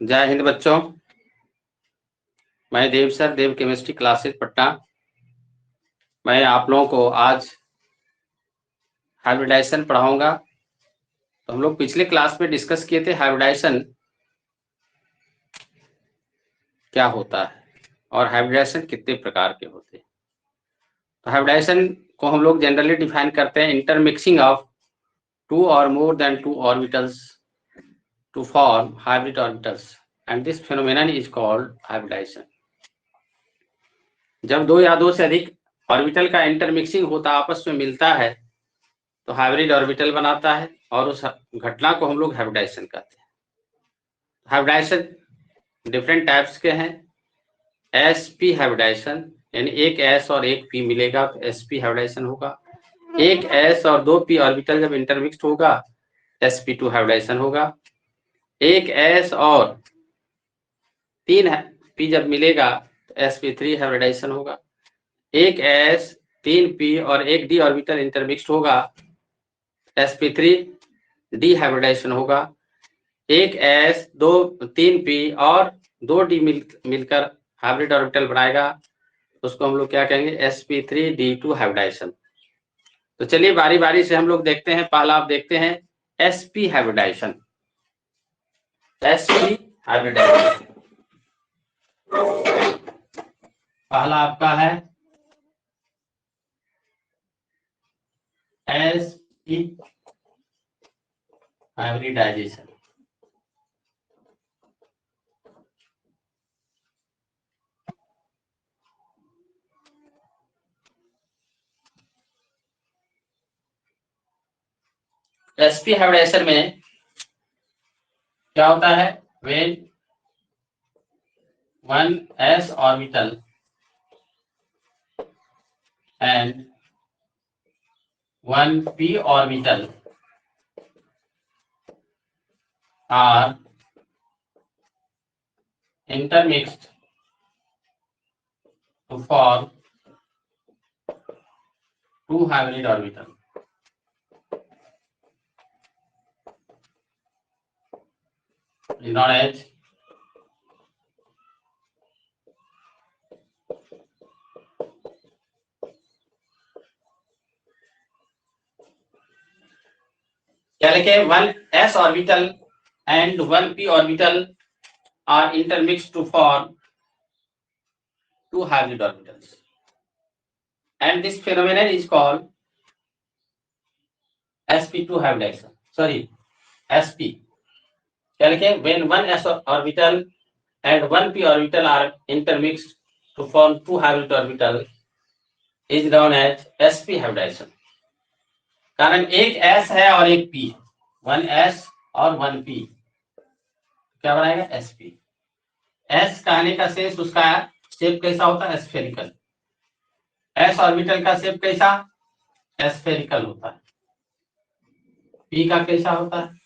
जय हिंद बच्चों। मैं देव सर, देव केमिस्ट्री क्लासेस पटना। मैं आप लोगों को आज हाइब्रिडाइजेशन पढ़ाऊंगा। तो हम लोग पिछले क्लास में डिस्कस किए थे हाइब्रिडाइजेशन क्या होता है और हाइब्रिडाइजेशन कितने प्रकार के होते हैं। तो हाइब्रिडाइजेशन को हम लोग जनरली डिफाइन करते हैं intermixing of two or more than two orbitals to form hybrid orbitals and this phenomenon is called hybridization. जब दो या दो से अधिक ऑर्बिटल का इंटरमिक्सिंग होता आपस में मिलता है तो हाइब्रिड ऑर्बिटल बनाता है और उस घटना को हम लोग हाइब्रिडाइजेशन कहते हैं। हाइब्रिडाइजेशन डिफरेंट टाइप्स के हैं। sp हाइब्रिडाइजेशन यानी एक s और एक p मिलेगा तो sp हाइब्रिडाइजेशन होगा। एक s और दो p ऑर्बिटल जब इंटरमिक्स्ड होगा sp2 हाइब्रिडाइजेशन होगा। एक s और तीन p जब मिलेगा तो sp3 हाइब्रिडाइजेशन होगा। एक s तीन p और एक d ऑर्बिटल इंटरमिक्स्ड होगा sp3 डी हाइब्रिडाइजेशन होगा। एक s दो तीन p और दो d मिलकर हाइब्रिड ऑर्बिटल बनाएगा, उसको हम लोग क्या कहेंगे sp3d2 हाइब्रिडाइजेशन। तो चलिए बारी बारी से हम लोग देखते हैं। पहला आप देखते हैं sp हाइब्रिडाइजेशन। sp हाइब्रिडाइजेशन पहला आपका है sp हाइब्रिडाइजेशन। sp हाइब्रिडाइजेशन में क्या होता है, when one s orbital and one p orbital are intermixed to form two hybrid orbitals. Is known as क्या लिखे, one s orbital and one p orbital are intermixed to form two hybrid orbitals and this phenomenon is called sp2 hybridization. Sorry, sp क्या लिखे, when one s orbital and one p orbital are intermixed to form two hybrid orbital is known as sp hybridization. कारण एक s है और एक p, one s और one p, क्या बनाएगा sp। s कहने का सेंस उसका शेप कैसा होता है, स्फेरिकल। s ऑर्बिटल का शेप कैसा, स्फेरिकल होता है। p का कैसा होता है,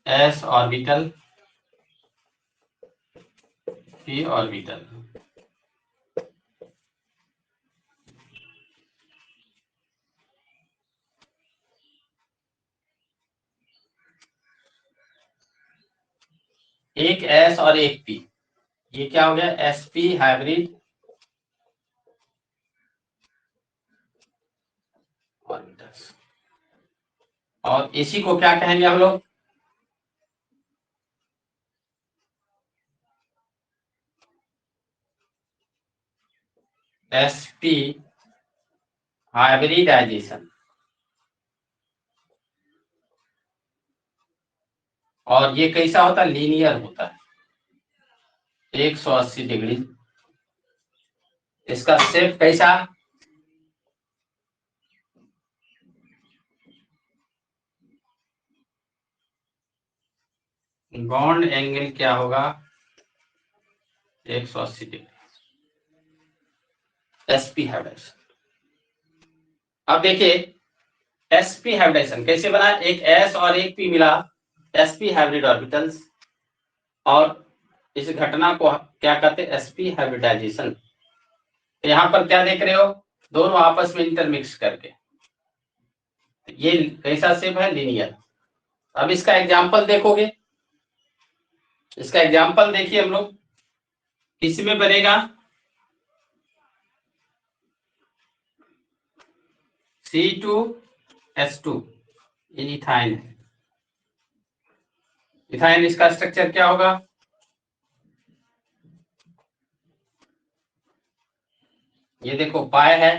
s ऑर्बिटल p ऑर्बिटल। एक s और एक p, ये क्या हो गया, sp हाइब्रिड ऑर्बिटल्स। और इसी को क्या कहेंगे हम लोग, sp हाइब्रिडाइजेशन। और ये कैसा होता है, लीनियर होता है, 180 डिग्री। इसका शेप कैसा, बॉन्ड एंगल क्या होगा, 180 डिग्री। sp hybridisation. अब देखिए sp हाइब्रिडाइजेशन कैसे बना, एक s और एक p मिला sp हाइब्रिड ऑर्बिटल्स, और इस घटना को क्या कहते हैं, sp हाइब्रिडाइजेशन। यहाँ पर क्या देख रहे हो, दोनों आपस में इंटरमिक्स करके, ये कैसा शेप है, लीनियर। अब इसका एग्जांपल देखोगे इसका एग्जाम्पल देखिए हम लोग, किसमें बनेगा, C2H2, ये इथाइन है। इथाइन इसका स्ट्रक्चर क्या होगा, ये देखो पाई है,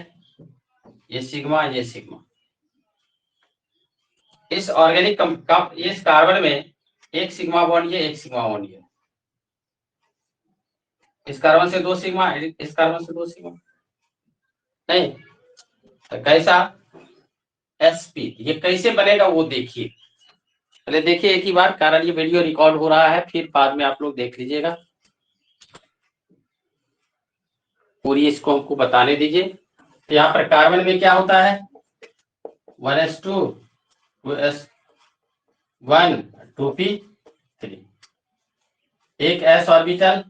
ये सिग्मा, ये सिग्मा। इस ऑर्गेनिक इस कार्बन में एक सिग्मा बॉन्ड ये, एक सिग्मा बॉन्ड ये। इस कार्बन से 2 सिग्मा, इस कार्बन से 2 सिग्मा, नहीं तो कैसा, sp, ये कैसे बनेगा वो देखिए, पहले देखिए एक ही बार, कारण ये वीडियो रिकॉर्ड हो रहा है, फिर बाद में आप लोग देख लीजिएगा, पूरी इसको हमको बताने दीजिए। तो यहाँ पर कार्बन में क्या होता है, 1s2 2s1 2p3, एक s ऑर्बिटल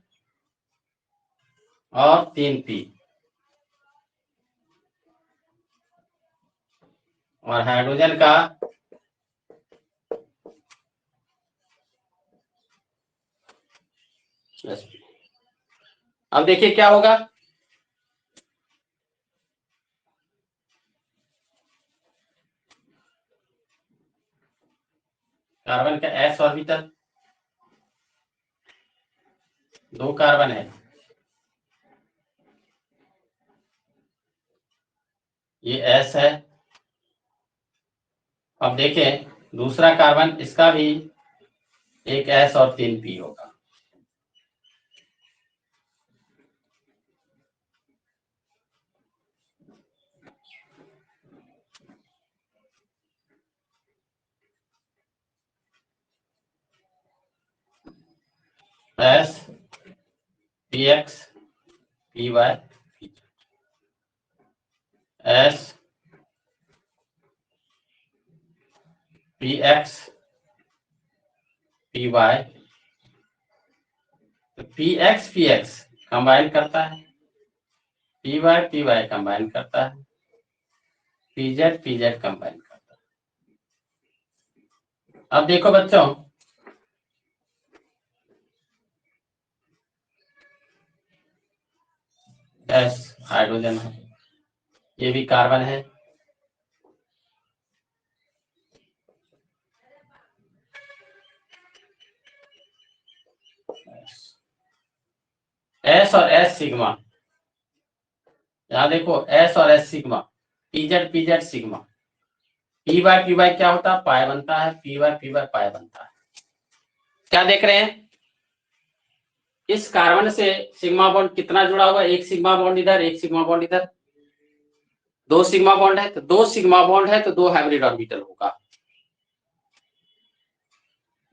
और 3p, और हाइड्रोजन का अब देखिए क्या होगा, कार्बन का s ऑर्बिटल, 2 कार्बन है, ये s है। अब देखें दूसरा कार्बन, इसका भी एक s और 3p होगा, s px py s px py, px px combine करता है, py py कंबाइन करता है, pz pz कंबाइन करता है। अब देखो बच्चों, s हाइड्रोजन है, ये भी कार्बन है, s और s सिग्मा, यहाँ देखो s और s sigma, pz pz sigma, py py क्या होता है, पाई बनता है, py py पाई बनता है। क्या देख रहे हैं, इस कार्बन से सिग्मा बॉन्ड कितना जुड़ा हुआ है, एक सिग्मा बॉन्ड इधर, एक सिग्मा बॉन्ड इधर, 2 सिग्मा बॉन्ड है, तो 2 सिग्मा बॉन्ड है तो 2 हाइब्रिड ऑर्बिटल होगा,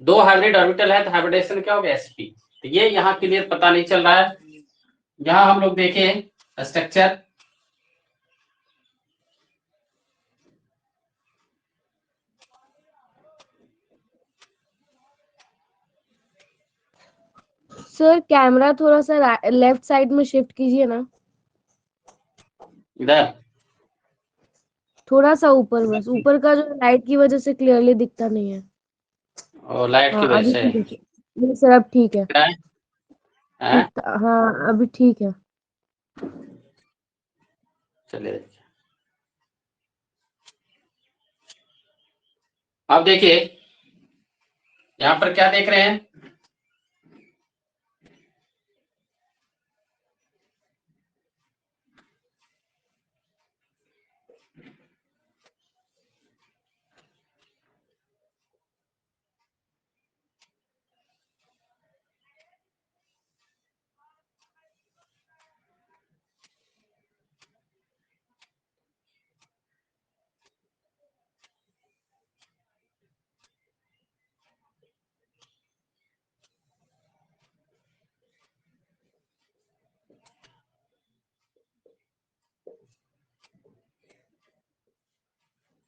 2 हाइब्रिड ऑर्बिटल है तो हाइब्रिडेशन क्या होगा, sp। तो ये यहाँ क्लियर पता नहीं चल रहा है, यहाँ हम लोग देखें स्ट्रक्चर, सर कैमरा थोड़ा सा लेफ्ट साइड में शिफ्ट कीजिए ना, इधर थोड़ा सा ऊपर, बस ऊपर का जो लाइट की वजह से क्लियरली दिखता नहीं है। और लाइट की हाँ वजह अभी से ठीक है, नहीं सर अब ठीक है, है, हाँ अभी ठीक है। चलिए अब देखिए यहाँ पर क्या देख रहे हैं,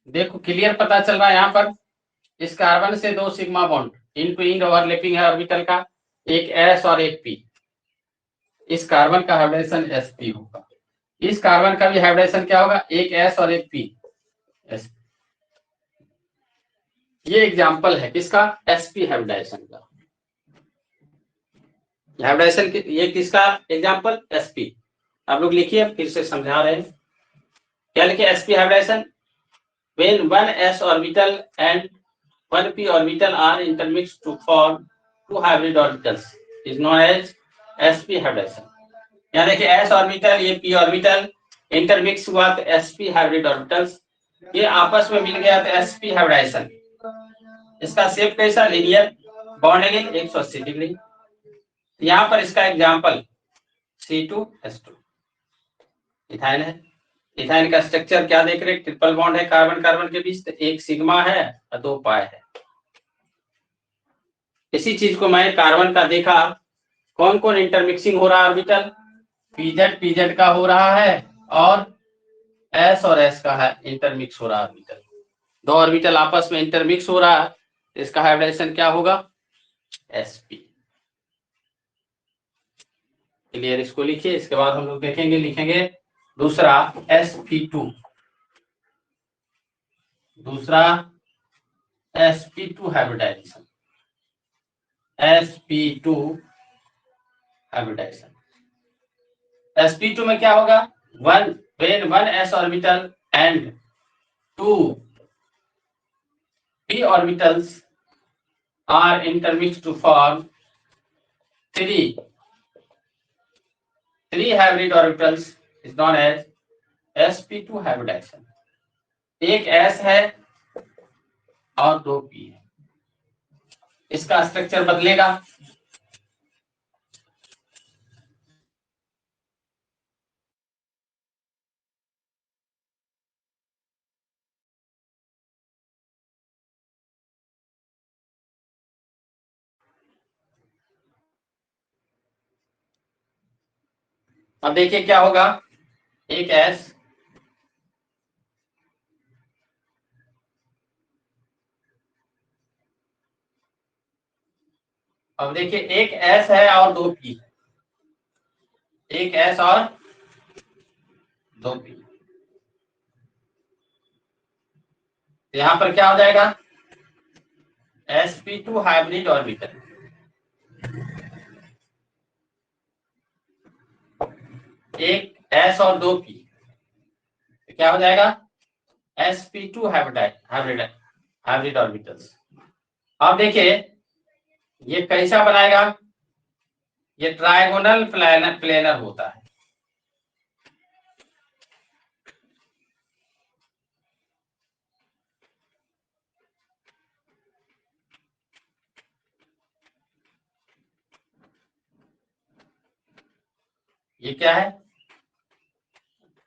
देखो क्लियर पता चल रहा है, यहाँ पर इस कार्बन से 2 सिग्मा बॉन्ड, इन टू इन ओवरलैपिंग है ऑर्बिटल का, एक s और एक p, इस कार्बन का हाइब्रिडेशन sp होगा, इस कार्बन का भी हाइब्रिडेशन क्या होगा, एक s और एक p, s। ये एग्जांपल है किसका, sp हाइब्रिडेशन का। हाइब्रिडाइजेशन ये किसका एग्जांपल? sp। आप लोग लिखिए, फिर से समझा रहे हैं। क्या लिखे? sp hybridization when one s orbital and one p orbital are intermixed to form two hybrid orbitals is known as sp hybridization। यहाँ देखिए s ऑर्बिटल, ये p ऑर्बिटल इंटरमिक्स हुआ तो sp हाइब्रिड ऑर्बिटल्स, ये आपस में मिल गया तो sp हाइब्रिडाइजेशन। इसका शेप कैसा? Linear, bond angle 180 degree. यहाँ पर इसका एग्जांपल C2H2 इथाइल है। इथाइल का स्ट्रक्चर क्या देख रहे हैं? ट्रिपल बॉन्ड है कार्बन कार्बन के बीच, तो एक सिग्मा है और 2 पाई है। इसी चीज को मैं कार्बन का देखा, कौन कौन इंटरमिक्सिंग हो रहा है ऑर्बिटल? पीजेड पीजेड का हो रहा है और एस और एस का है इंटरमिक्स हो रहा है ऑर्बिटल। दो ऑर्बिटल आपस में इंटरमिक्स हो रहा है, इसका हाइब्रिडेशन क्या होगा? sp। क्लियर? इसको लिखिए। इसके बाद हम लोग देखेंगे, लिखेंगे दूसरा sp2, दूसरा sp2 hybridisation, sp2 hybridisation. sp2 में क्या होगा? when one s orbital and two p orbitals are intermixed to form three hybrid orbitals is known as sp2 hybridization। एक s है और 2 p है, इसका स्ट्रक्चर बदलेगा। अब देखिए क्या होगा, एक s अब देखिए एक s है और 2 p, एक s और 2 p। यहां पर क्या हो जाएगा? sp2 hybrid orbital. एक s और 2 p, तो क्या हो जाएगा? sp2 hybrid orbitals. अब देखिए ये कैसा बनाएगा? ये ट्रायगोनल प्लेनर होता है। ये क्या है?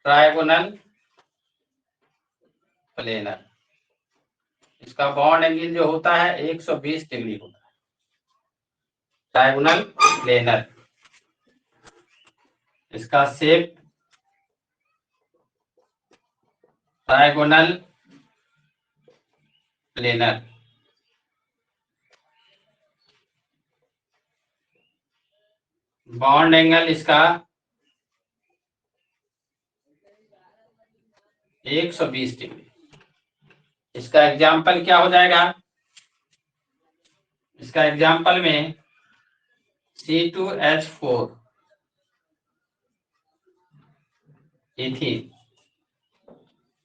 Trigonal planar. इसका बॉन्ड एंगल जो होता है 120 डिग्री होता है। ट्रायगोनल प्लेनर, इसका shape trigonal planar. Bond angle इसका 120 डिग्री। इसका एग्जाम्पल क्या हो जाएगा? इसका एग्जाम्पल में C2H4 इथीन,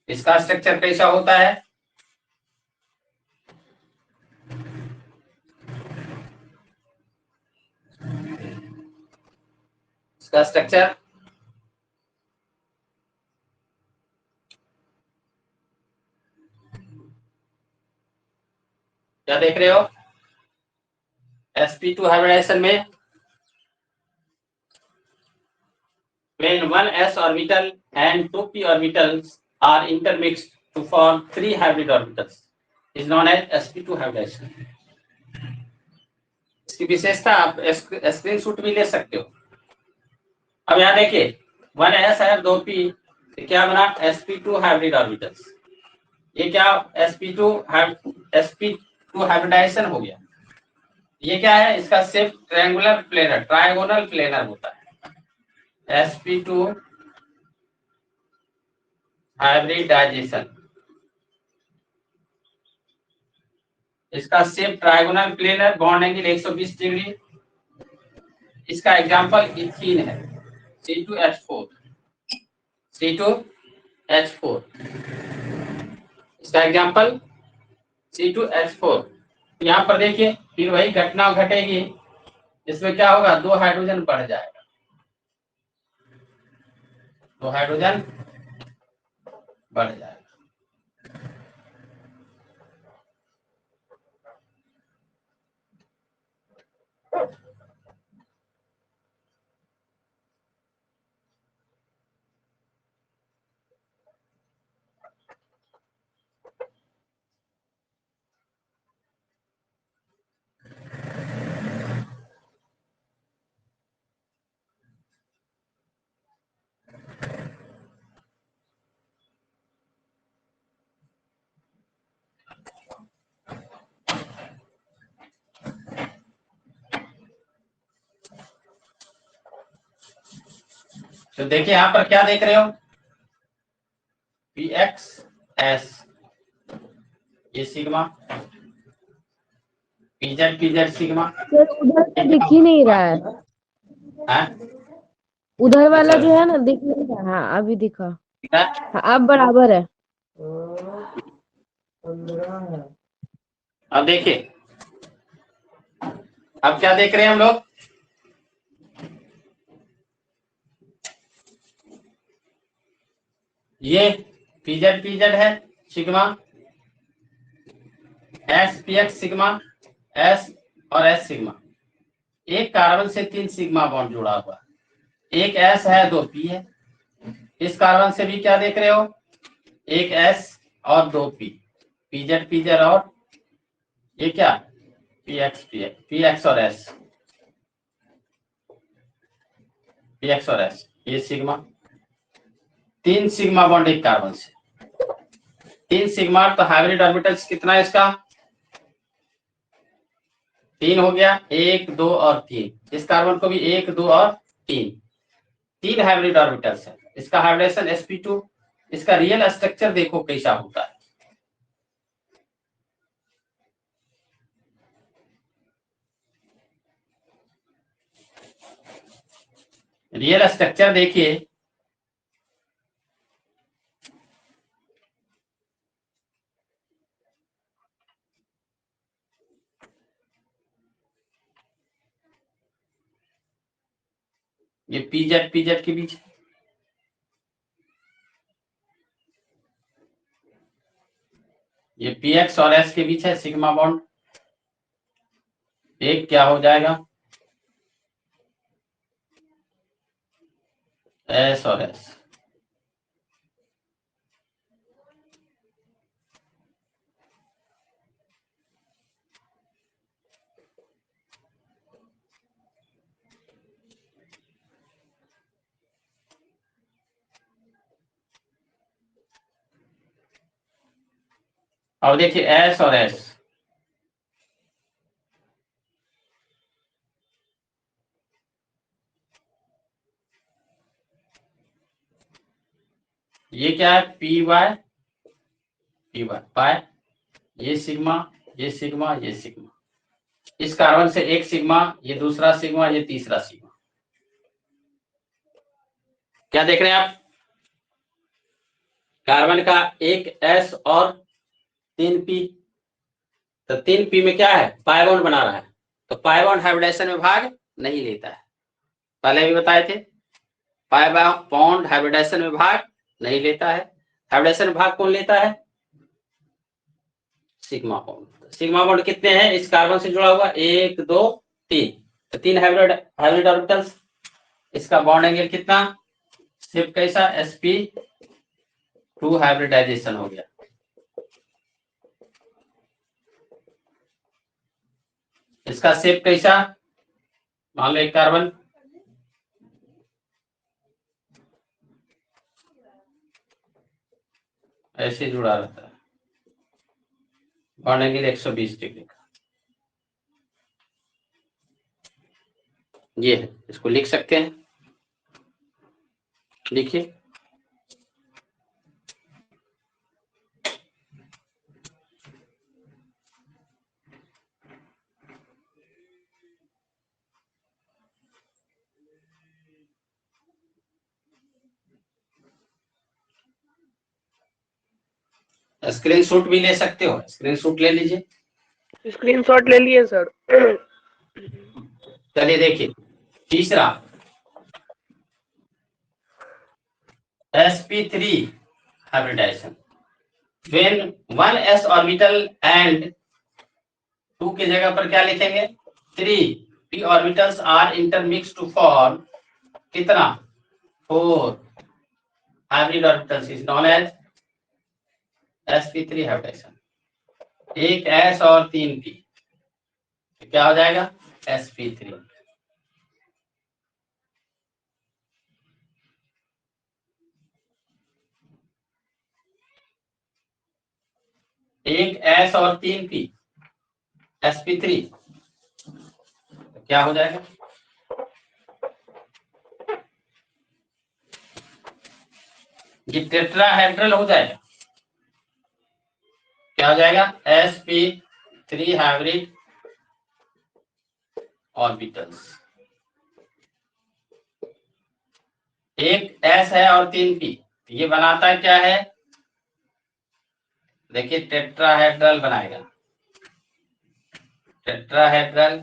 इसका स्ट्रक्चर कैसा होता है? इसका स्ट्रक्चर क्या देख रहे हो? sp2 हाइब्रिडाइजेशन में when one s orbital and two p orbitals are intermixed to form three hybrid orbitals is known as sp2 hybridization। इसकी विशेषता आप स्क्रीनशॉट भी ले सकते हो। अब यहाँ देखिए 1s है 2p, तो क्या बना? sp2 hybrid orbitals. ये क्या? sp2 हाइब्रिडाइजेशन हो गया। ये क्या है? इसका shape triangular planar, trigonal planar होता है। sp2 हाइब्रिडाइजेशन, इसका shape trigonal planar, bond angle 120 degree. इसका एग्जाम्पल इथीन है, C2H4, C2H4, इसका एग्जाम्पल C2H4। यहाँ पर देखिए फिर वही घटना घटेगी, इसमें क्या होगा, 2 हाइड्रोजन बढ़ जाएगा, 2 हाइड्रोजन बढ़ जाएगा। तो देखिए यहाँ पर क्या देख रहे हो, PXS, ये सिग्मा, PZ सिग्मा, सर उधर तो दिख ही नहीं रहा है, उधर वाला जो है ना दिख नहीं रहा। हाँ अभी दिखा, हाँ अब बराबर है। अब देखिए, अब क्या देख रहे हैं हम लोग, ये PZ है सिग्मा, SPX सिग्मा, S और S सिग्मा। एक कार्बन से 3 सिग्मा बॉन्ड जुड़ा हुआ, एक S है 2 P है। इस कार्बन से भी क्या देख रहे हो, एक S और 2 P, PZ और ये क्या, PX और S, PX और S, ये सिग्मा, 3 सिग्मा बॉन्ड एक कार्बन से, 3 सिग्मा, तो हाइब्रिड ऑर्बिटल्स कितना है इसका, 3 हो गया, 1 2 और 3। इस कार्बन को भी 1 2 और 3 हाइब्रिड ऑर्बिटल्स है। इसका हाइब्रिडेशन sp2। इसका रियल स्ट्रक्चर देखो कैसा होता है, रियल स्ट्रक्चर देखिए, ये PZ के बीच, ये PX और S के बीच है सिग्मा बॉन्ड, एक क्या हो जाएगा, S और S। अब देखिए S और S, ये क्या है, PY पाई, ये सिग्मा, ये सिग्मा, ये सिग्मा। इस कार्बन से एक सिग्मा, ये दूसरा सिग्मा, ये तीसरा सिग्मा। क्या देख रहे हैं आप, कार्बन का एक S और 3 P, तो 3 P में क्या है, पाई बॉन्ड बना रहा है, तो पाई बॉन्ड हाइब्रिडेशन में भाग नहीं लेता है, पहले भी बताए थे, पाई बॉन्ड हाइब्रिडेशन में भाग नहीं लेता है। हाइब्रिडेशन में भाग कौन लेता है, सिग्मा बॉन्ड। सिग्मा बॉन्ड कितने हैं इस कार्बन से जुड़ा हुआ, 1 2 3, तो 3 हाइब्रिड ऑर्बिटल्स। इसका बॉन्ड एंगल कितना, सिर्फ कैसा, sp2 हाइब्रिडाइजेशन हो गया। इसका शेप कैसा, मान लो एक कार्बन, ऐसे जुड़ा रहता है, बॉन्ड एंगल 120 डिग्री का, ये है, इसको लिख सकते हैं, लिखिए, स्क्रीनशॉट भी ले सकते हो, स्क्रीनशॉट ले लीजिए। स्क्रीनशॉट ले लिए सर। चलिए देखिए तीसरा sp3 hybridization when 1s orbital and 2 की जगह पर क्या लिखेंगे 3 p orbitals are intermix to form कितना 4 hybrid orbitals is known as sp3 hybridization. एक s और 3 p तो क्या हो जाएगा sp3। एक s और 3 p sp3 तो क्या हो जाएगा ये टेट्राहेड्रल हो जाएगा। क्या हो जाएगा sp3 हाइब्रिड ऑर्बिटल्स। एक s है और 3 p ये बनाता क्या है देखिए टेट्राहेड्रल बनाएगा। टेट्राहेड्रल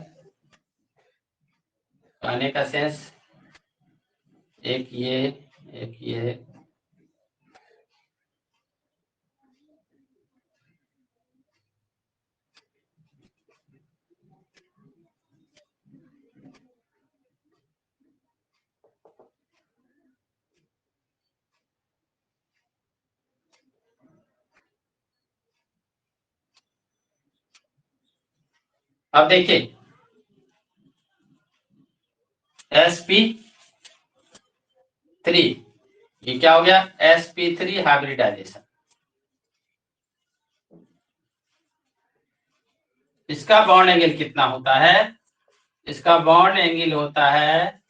कहने का सेंस एक ये अब देखिए sp3 ये क्या हो गया sp3 हाइब्रिडाइजेशन। इसका बॉन्ड एंगल कितना होता है इसका बॉन्ड एंगल होता है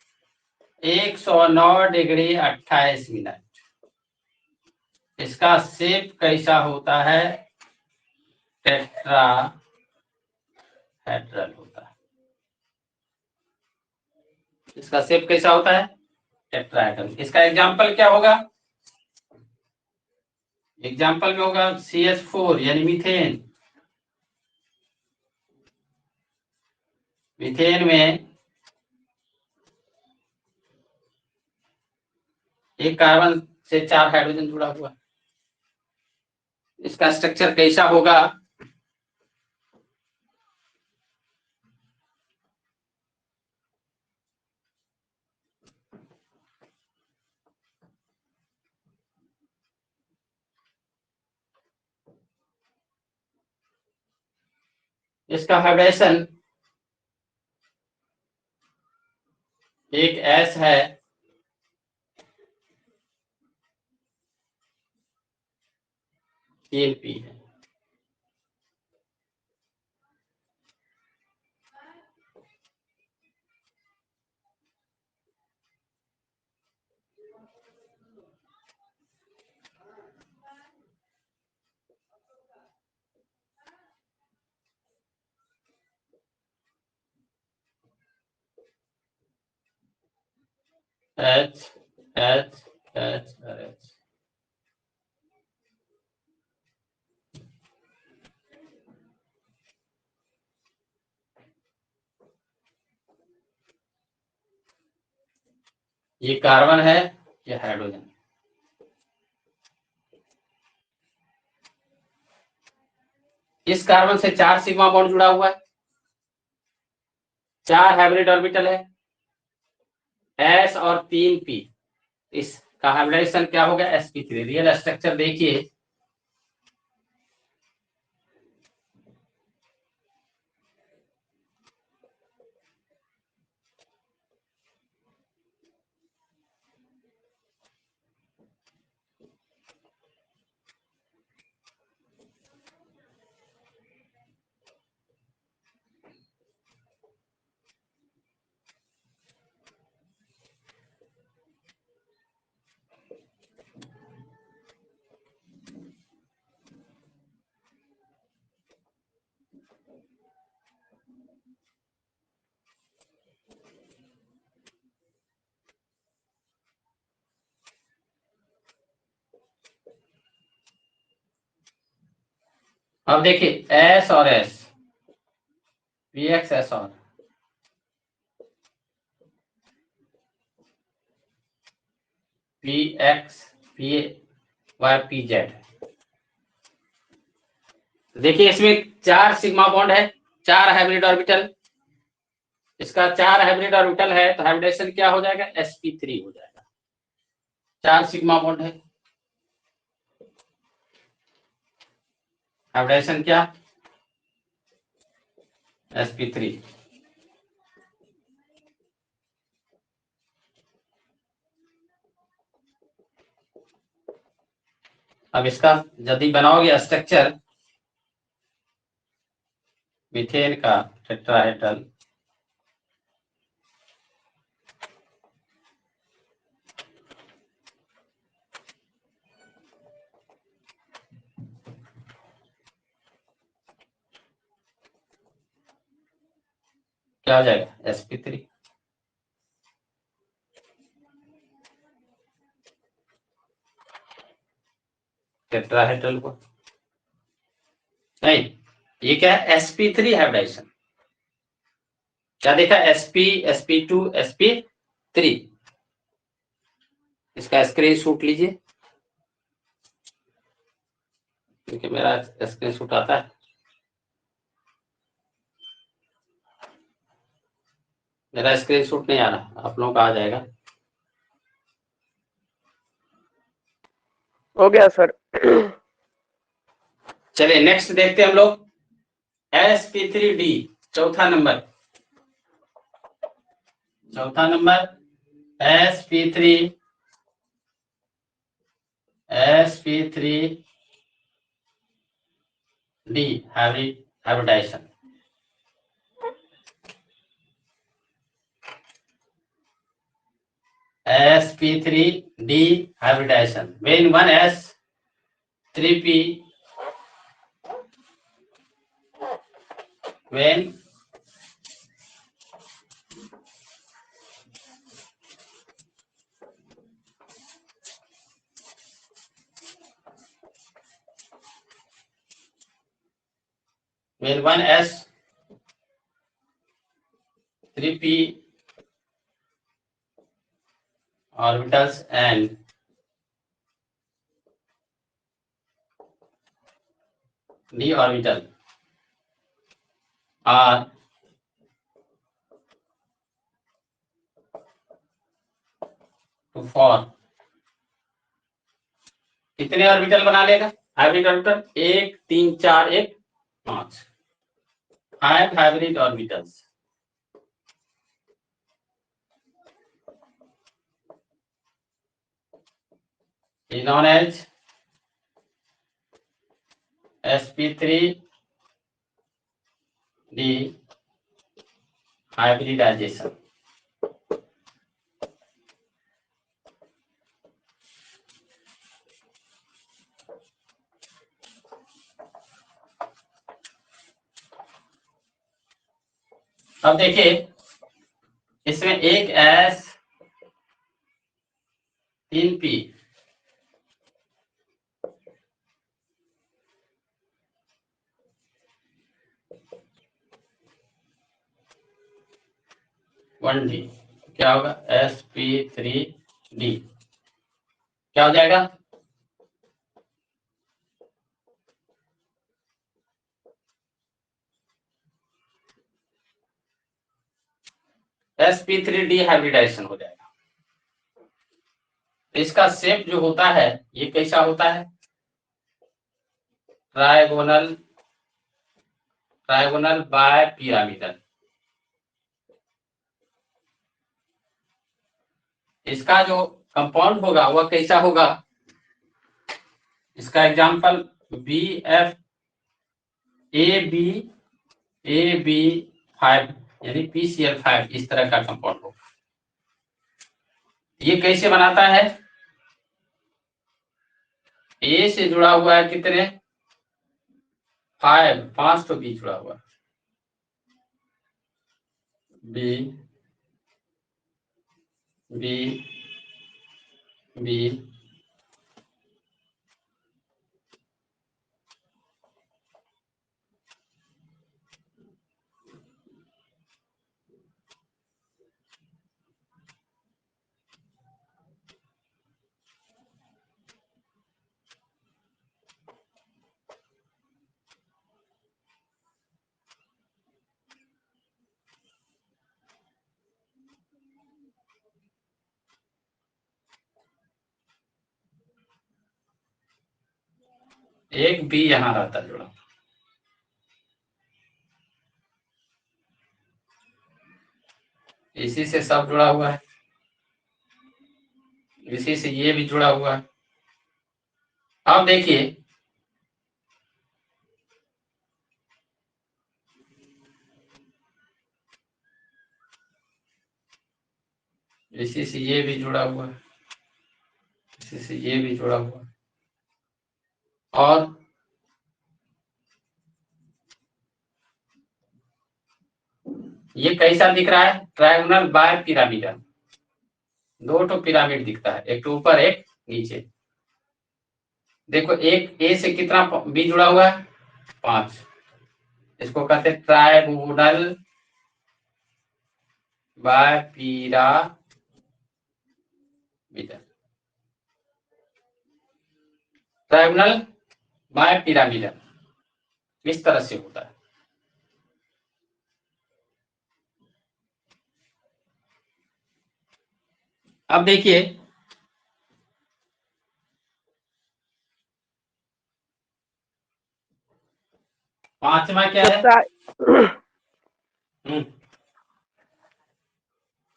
109 डिग्री 28 मिनट। इसका शेप कैसा होता है टेट्राहेड्रल होता है। इसका शेप कैसा होता है टेट्राहेड्रल। इसका एग्जांपल क्या होगा एग्जांपल में होगा CH4 यानी मीथेन। मीथेन में एक कार्बन से 4 हाइड्रोजन जुड़ा हुआ है। इसका स्ट्रक्चर कैसा होगा इसका हाइब्रिडेशन एक S है तीन P है। H H H और H। ये कार्बन है ये हाइड्रोजन। इस कार्बन से 4 सिग्मा बॉन्ड जुड़ा हुआ है 4 हाइब्रिड ऑर्बिटल है S और 3 P। इसका हाइब्रिडाइजेशन क्या हो गया sp3। रियल स्ट्रक्चर देखिए अब देखिए एस और एस, पी एक्स एस और P X P Y P Z. देखिए इसमें 4 सिग्मा बॉन्ड है, 4 हाइब्रिड ऑर्बिटल। इसका 4 हाइब्रिड ऑर्बिटल है तो हाइब्रिडेशन क्या हो जाएगा, sp3 हो जाएगा। 4 सिग्मा बॉन्ड है, हाइब्रिडेशन क्या, sp3। अब इसका यदि बनाओगे स्ट्रक्चर मीथेन का टेट्राहेड्रल, क्या हो जाएगा, sp3। टेट्राहेड्रल को नहीं, ये क्या है, sp3 हाइब्रिडेशन। क्या देखा, sp sp2 sp3। इसका स्क्रीन शॉट लीजिए, क्योंकि मेरा स्क्रीन शॉट आता है। मेरा स्क्रीन शॉट नहीं आ रहा, आप लोगों का आ जाएगा। हो गया सर। चलिए नेक्स्ट देखते हैं हम लोग, sp3d, चौथा नंबर sp3 d hybridization. sp3d hybridization when 1s3p when when 1s3p orbitals and d orbital are to form, कितने ऑर्बिटल बना लेगा hybrid orbital, 1 3 4 1 5, 5 hybrid orbitals. is known as sp3d hybridization। अब देखिए इसमें एक एस 3p, वन डी, क्या होगा, sp3d क्या हो जाएगा, sp3d हाइब्रिडाइजेशन हो जाएगा। इसका शेप जो होता है ये कैसा होता है, ट्रायगोनल बाय पिरामिडल। इसका जो कंपाउंड होगा वह कैसा होगा, इसका एग्जांपल BF AB5 यानी PCl5, इस तरह का कंपाउंड होगा। ये कैसे बनाता है, ए से जुड़ा हुआ है कितने, 5 तो बी जुड़ा हुआ है, बी बी बी एक बी यहाँ रहता है जुड़ा, इसी से सब जुड़ा हुआ है, इसी से ये भी जुड़ा हुआ है। अब देखिए इसी से ये भी जुड़ा हुआ है, इसी से ये भी जुड़ा हुआ है, और ये कैसा दिख रहा है, ट्रायंगुलर बाय पिरामिडल, दो तो पिरामिड दिखता है, एक तो ऊपर एक नीचे। देखो एक ए से कितना बी जुड़ा हुआ है, 5, इसको कहते हैं triangular bipyramidal. Triangular bipyramidal इस तरह से होता है। अब देखिए पांचवा क्या है,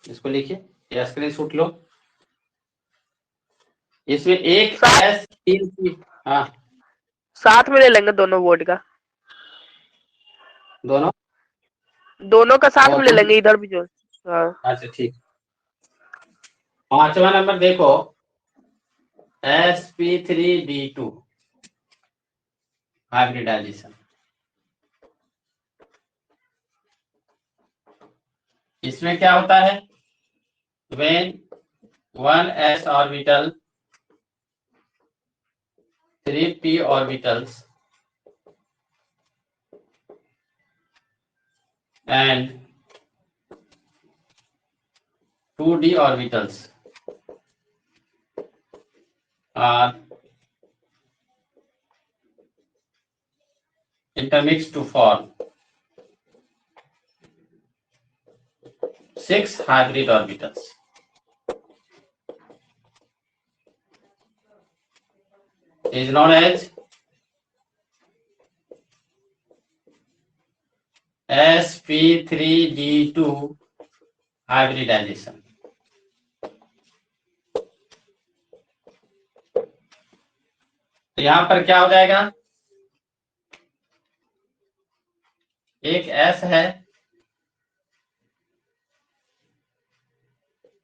इसको लिखिए या स्क्रीनशॉट लो। इसमें एक एस 3 हाँ साथ में ले लेंगे दोनों बोर्ड का, दोनों का साथ में ले लेंगे इधर भी जो। हाँ अच्छा ठीक। पांचवा नंबर देखो sp3d2 हाइब्रिडाइजेशन। इसमें क्या होता है, when 1s orbital 3p orbitals and 2d orbitals are intermixed to form 6 hybrid orbitals. Is known as sp3d2 hybridization. तो यहां पर क्या हो जाएगा, एक S है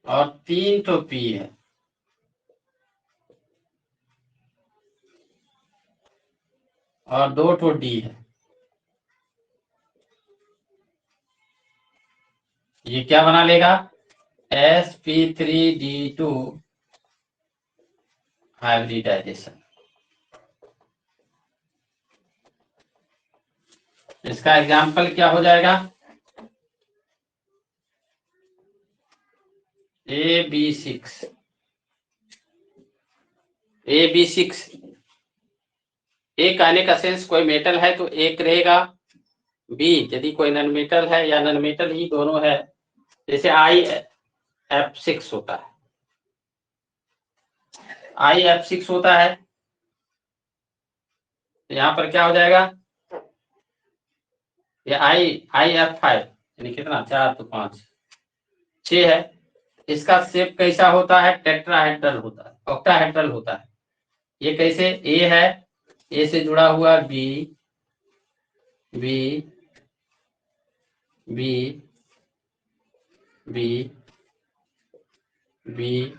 और 3 तो P है, और 2 तो D है। ये क्या बना लेगा, sp3d2 हाइब्रिडाइजेशन। इसका एग्जाम्पल क्या हो जाएगा, AB6 ए कहने का सेंस कोई मेटल है तो एक रहेगा, बी यदि कोई नॉन मेटल है या नॉन मेटल ही दोनों है, जैसे IF6 होता है, IF6 होता है, तो यहाँ पर क्या हो जाएगा, ये IF5 यानी कितना, 4 तो 5 6 है। इसका शेप कैसा होता है, टेट्राहेड्रल होता है, ऑक्टाहेड्रल होता है। ये कैसे, ए है, ए से जुड़ा हुआ B, B, B, B, B,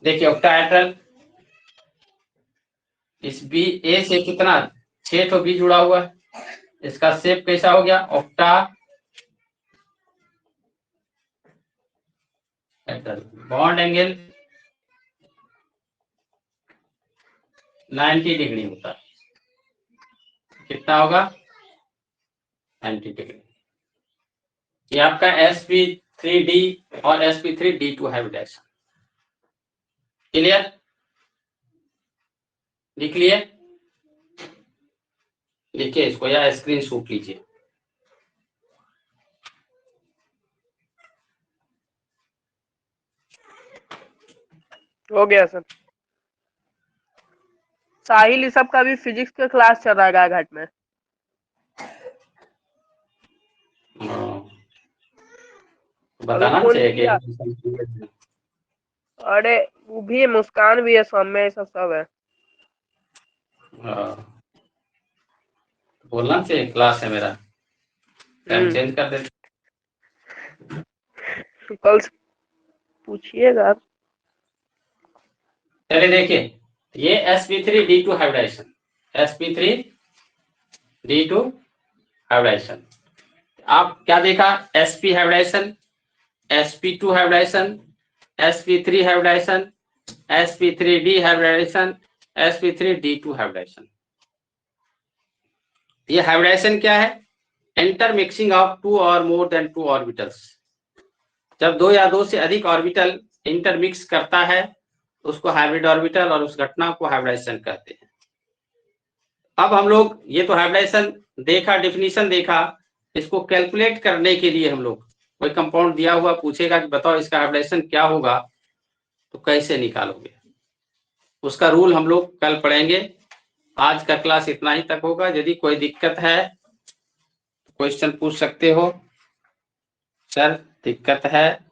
देखिए ऑक्टाहेड्रल, इस बी ए से कितना 6 तो बी जुड़ा हुआ है, इसका शेप कैसा हो गया, ऑक्टाहेड्रल। बॉन्ड एंगल 90 डिग्री होता है, कितना होगा 90 डिग्री। ये आपका sp3d और sp3d2 हाइब्रिडाइजेशन। क्लियर। लिख लिए? लिखिए इसको या स्क्रीन शॉट लीजिए। हो गया सर। साहिल ये सब का भी फिजिक्स का क्लास चल रहा है गायघाट में। बताना फोन चाहिए किया। कि अरे वो भी है, मुस्कान भी है, सौम्य, सब है। बोलना चाहिए क्लास है मेरा, टाइम हम्म। चेंज कर देते। कल से पूछिएगा। चलिए देखिए, ये sp3d2 हाइब्रिडाइजेशन, sp3d2 हाइब्रिडाइजेशन। आप क्या देखा? sp hybridization, sp2 hybridization, sp3 hybridization, sp3d hybridization, sp3d2 hybridization. ये हाइब्रिडाइजेशन क्या है? Intermixing of two or more than two orbitals. जब दो या दो से अधिक ऑर्बिटल इंटरमिक्स करता है उसको हाइब्रिड ऑर्बिटल और उस घटना को हाइब्रिडाइजेशन कहते हैं। अब हम लोग ये तो हाइब्रिडाइजेशन देखा, डेफिनेशन देखा, इसको कैलकुलेट करने के लिए हम लोग कोई कंपाउंड दिया हुआ पूछेगा कि बताओ इसका हाइब्रिडाइजेशन क्या होगा, तो कैसे निकालोगे, उसका रूल हम लोग कल पढ़ेंगे। आज का क्लास इतना ही तक होगा। यदि कोई दिक्कत है क्वेश्चन पूछ सकते हो। सर दिक्कत है